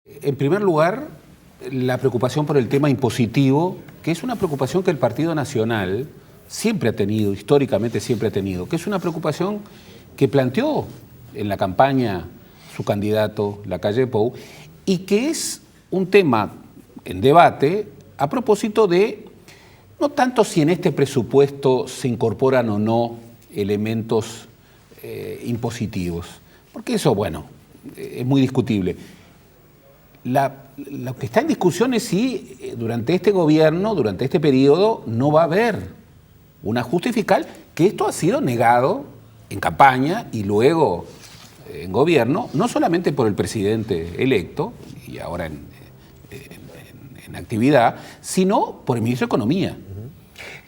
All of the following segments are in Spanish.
En primer lugar, la preocupación por el tema impositivo, que es una preocupación que el Partido Nacional siempre ha tenido, históricamente siempre ha tenido, que es una preocupación que planteó en la campaña su candidato, Lacalle Pou, y que es un tema en debate a propósito de no tanto si en este presupuesto se incorporan o no elementos impositivos, porque eso, bueno, es muy discutible. Lo que está en discusión es si durante este gobierno, durante este periodo, no va a haber un ajuste fiscal, que esto ha sido negado en campaña y luego en gobierno, no solamente por el presidente electo y ahora en actividad, sino por el ministro de Economía.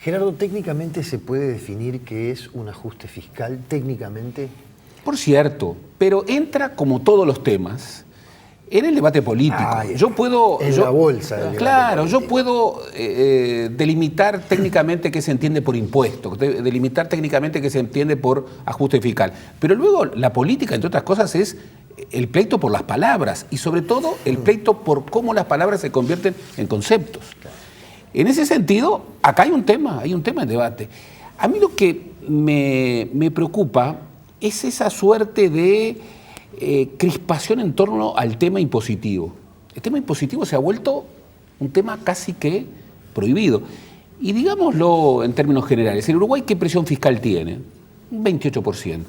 Gerardo, ¿técnicamente se puede definir qué es un ajuste fiscal? ¿Técnicamente? Por cierto, pero entra como todos los temas en el debate político. Yo puedo... la bolsa. Claro, yo puedo delimitar técnicamente qué se entiende por impuesto, delimitar técnicamente qué se entiende por ajuste fiscal. Pero luego la política, entre otras cosas, es el pleito por las palabras y sobre todo el pleito por cómo las palabras se convierten en conceptos. En ese sentido, acá hay un tema en debate. A mí lo que me preocupa es esa suerte de crispación en torno al tema impositivo. El tema impositivo se ha vuelto un tema casi que prohibido. Y digámoslo en términos generales, ¿el Uruguay qué presión fiscal tiene? Un 28%.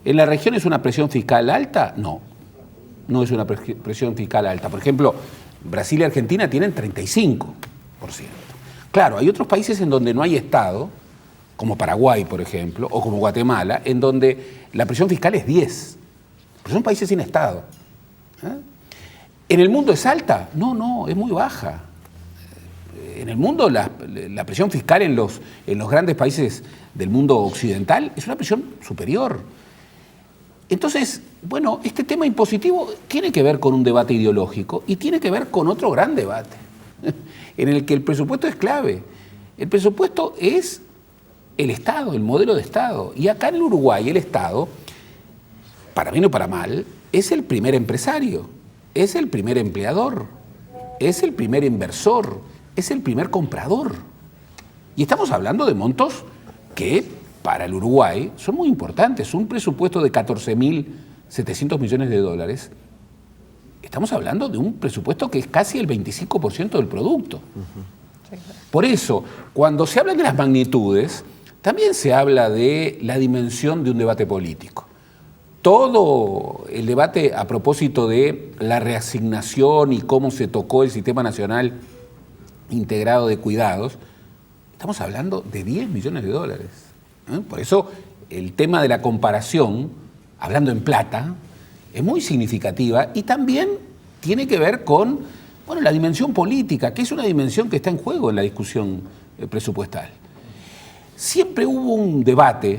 ¿En la región es una presión fiscal alta? No, no es una presión fiscal alta. Por ejemplo, Brasil y Argentina tienen 35%. Claro, hay otros países en donde no hay Estado, como Paraguay, por ejemplo, o como Guatemala, en donde la presión fiscal es 10%. Pero son países sin Estado. ¿En el mundo es alta? No, es muy baja. En el mundo la presión fiscal en los grandes países del mundo occidental es una presión superior. Entonces, bueno, este tema impositivo tiene que ver con un debate ideológico y tiene que ver con otro gran debate, en el que el presupuesto es clave. El presupuesto es el Estado, el modelo de Estado. Y acá en el Uruguay el Estado, para bien o para mal, es el primer empresario, es el primer empleador, es el primer inversor, es el primer comprador. Y estamos hablando de montos que para el Uruguay son muy importantes. Un presupuesto de 14.700 millones de dólares, estamos hablando de un presupuesto que es casi el 25% del producto. Por eso, cuando se habla de las magnitudes, también se habla de la dimensión de un debate político. Todo el debate a propósito de la reasignación y cómo se tocó el Sistema Nacional Integrado de Cuidados, estamos hablando de 10 millones de dólares. Por eso el tema de la comparación, hablando en plata, es muy significativa y también tiene que ver con, bueno, la dimensión política, que es una dimensión que está en juego en la discusión presupuestal. Siempre hubo un debate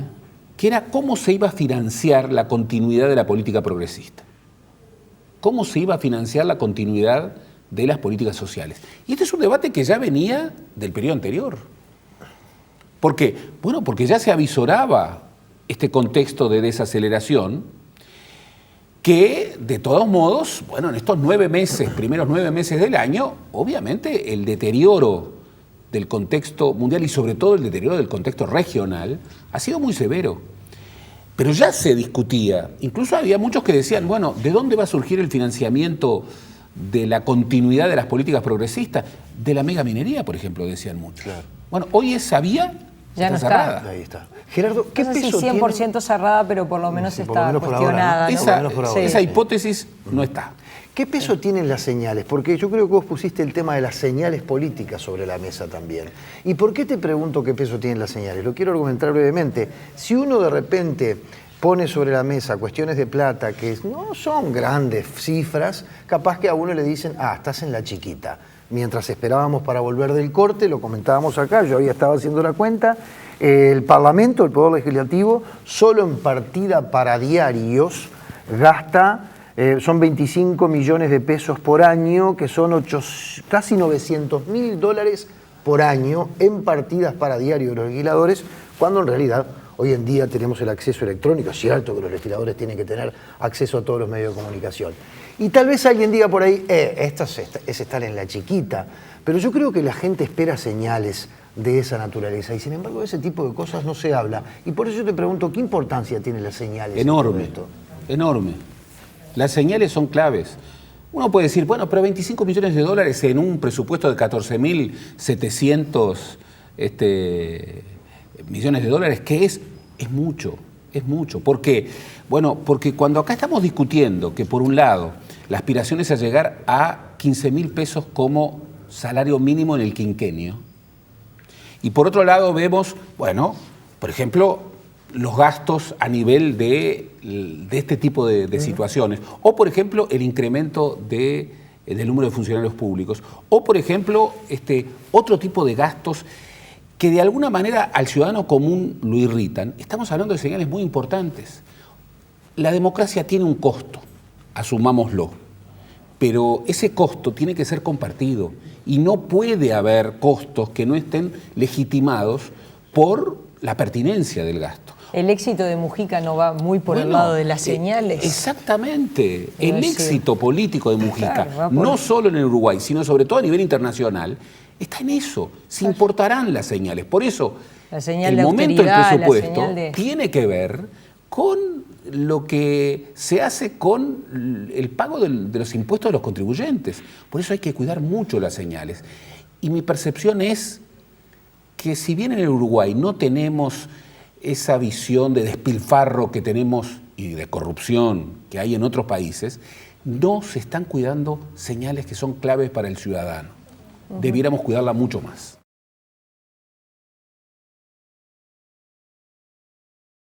que era cómo se iba a financiar la continuidad de la política progresista. Cómo se iba a financiar la continuidad de las políticas sociales. Y este es un debate que ya venía del periodo anterior. ¿Por qué? Bueno, porque ya se avisoraba este contexto de desaceleración que, de todos modos, bueno, en estos primeros 9 meses del año, obviamente el deterioro del contexto mundial y sobre todo el deterioro del contexto regional ha sido muy severo. Pero ya se discutía, incluso había muchos que decían, bueno, ¿de dónde va a surgir el financiamiento de la continuidad de las políticas progresistas? De la megaminería, por ejemplo, decían muchos. Claro. Bueno, hoy esa vía ya no cerrada. Ahí está. Gerardo, ¿qué no sé peso si 100% tiene? cerrada, pero por lo menos Sí, está lo menos cuestionada. por ahora, Esa hipótesis no está. ¿Qué peso tienen las señales? Porque yo creo que vos pusiste el tema de las señales políticas sobre la mesa también. ¿Y por qué te pregunto qué peso tienen las señales? Lo quiero argumentar brevemente. Si uno de repente pone sobre la mesa cuestiones de plata que no son grandes cifras, capaz que a uno le dicen, estás en la chiquita. Mientras esperábamos para volver del corte, lo comentábamos acá, yo había estado haciendo la cuenta, el Parlamento, el Poder Legislativo, solo en partida para diarios gasta... son 25 millones de pesos por año, que son casi 900.000 dólares por año en partidas para diario de los legisladores, cuando en realidad Hoy en día tenemos el acceso electrónico, es cierto que los legisladores tienen que tener acceso a todos los medios de comunicación. Y tal vez alguien diga por ahí, esto es estar en la chiquita, pero yo creo que la gente espera señales de esa naturaleza y sin embargo de ese tipo de cosas no se habla. Y por eso yo te pregunto, ¿qué importancia tienen las señales? Enorme, en todo esto? enorme. Las señales son claves. Uno puede decir, bueno, pero 25 millones de dólares en un presupuesto de 14.700 millones de dólares, ¿qué es? Es mucho, es mucho. ¿Por qué? Bueno, porque cuando acá estamos discutiendo que por un lado la aspiración es a llegar a 15.000 pesos como salario mínimo en el quinquenio, y por otro lado vemos, bueno, por ejemplo, los gastos a nivel de este tipo de situaciones, o por ejemplo el incremento del número de funcionarios públicos, o por ejemplo otro tipo de gastos que de alguna manera al ciudadano común lo irritan. Estamos hablando de señales muy importantes. La democracia tiene un costo, asumámoslo, pero ese costo tiene que ser compartido y no puede haber costos que no estén legitimados por la pertinencia del gasto. El éxito de Mujica no va muy por el lado de las señales. Exactamente. El éxito político de Mujica, claro, no solo en el Uruguay, sino sobre todo a nivel internacional, está en eso. Se importarán las señales. Por eso, el momento del presupuesto tiene que ver con lo que se hace con el pago de los impuestos de los contribuyentes. Por eso hay que cuidar mucho las señales. Y mi percepción es que si bien en el Uruguay no tenemos esa visión de despilfarro que tenemos y de corrupción que hay en otros países, no se están cuidando señales que son claves para el ciudadano. Debiéramos cuidarla mucho más.